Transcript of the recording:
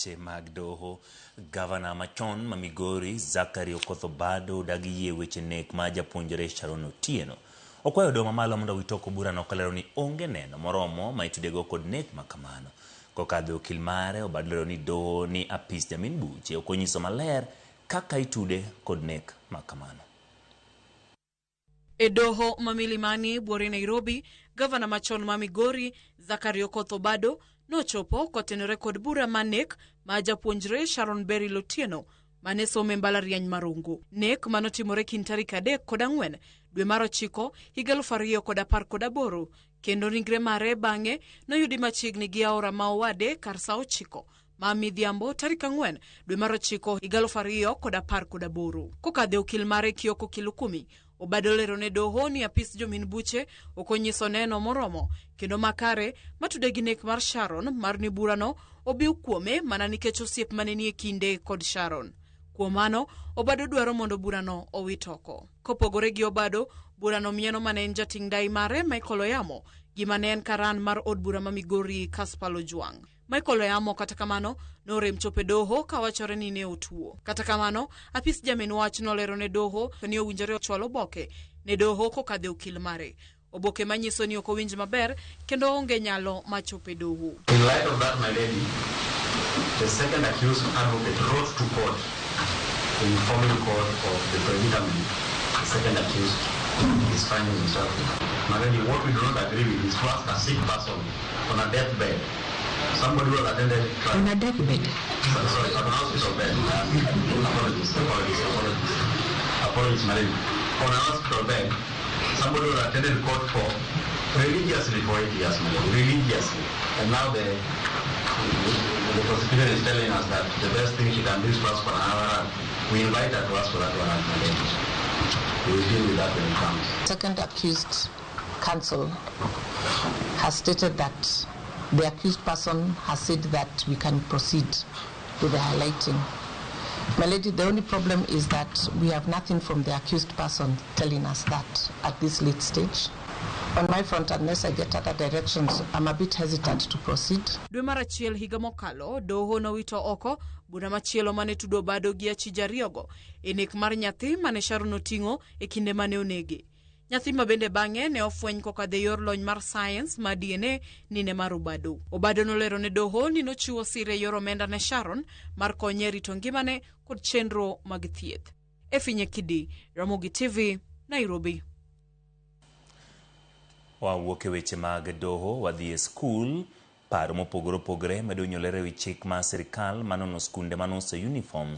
weche mag doho. Gavana machon ma Migori Zachary Okoth Obado dagi yie weche nek ma japuonjre Sharon Otieno. Okwayo doho mamalo mondo witoko burano kolero ni onge neno moromo ma itudego kod nek makamano. Kokadho okil mare, Obado lero ni doho ni apis Jamin Buche ok onyiso maler kaka itude kod nek makamano. E doho ma Milimani, Buore, Nairobi, gavana machon ma Migori Zachary Okoth Obado nochopo kotenore kod bura manek ma japuonjre Sharon Beryl Otieno mane some mbalariany Marungu. Nek manotimore kind tarik 3 kod 4 dwe mar 9 higa 2018 kendo ringre mare bang'e noyudi machiegni gi aora ma Owade kar saa 9 ma midhiambo tarik 4 dwe mar 9 higa 2018. Kokadhe okil mare Kioko Kilukumi, Obado lero ne doho ni apis Jamin Buche ok onyiso neno moromo kendo makare matude gi nek mar Sharon mar ni burano obiu kuome mana nikech osiep mane nie kinde kod Sharon. Kuom mano, Obado dwaro mondo burano owit oko. Kopogore gi Obado, burano mieno mane en jating dai mare Michael Oyamo gima ne en karan mar od bura ma Migori Caspar Ojwang. Michael Oyamo kata kamano norem chope doho kawachore ni ne otuo. Kata kamano, apis Jamin wach nolero ne doho ni owinjore ochwalo oboke ne doho kokadhe okil mare. Oboke manyiso ni ok owinj maber kendo onge nyalo machope doho. In light of that, my lady, the second accused advocate wrote to court informing court of the predicament the second accused is finding himself in. My lady, what we do not agree with is first a sick person on a deathbed. Somebody who has attended trial. On a deathbed? Sorry, on an hospital bed. Apologies, my lady. On a hospital bed, somebody who has attended court for religiously for 8 years, my lady, religiously. And now the prosecutor is telling us that the best thing she can do is to ask for another run. We invite her to ask for that one, my lady. We will deal with that when it comes. Second accused counsel has stated that the accused person has said that we can proceed with the highlighting. My lady, the only problem is that we have nothing from the accused person telling us that at this late stage. On my front, unless I get other directions, I'm a bit hesitant to proceed. Dwe mar 1 higa mokalo, doho nowito oko bura machielo mane tudo Obado gi achija Riogo e nek mar nyathi mane Sharon oting'o e kinde mane onege. Nyathi ma bende bang'e ne ofweny kokadhe yor lony mar science ma DNA ni ne mar Obado. Obado nolero ne doho ni nochiwo sire yor omenda ne Sharon mar konye rito ngimane kod chenro mag thieth. Efinye Kidi, Ramogi TV, Nairobi. Wawuok e weche mag doho wadhi e skul. Paro mopogore opogore medo nyolere wi chik ma sirikal manono skunde manoso uniforms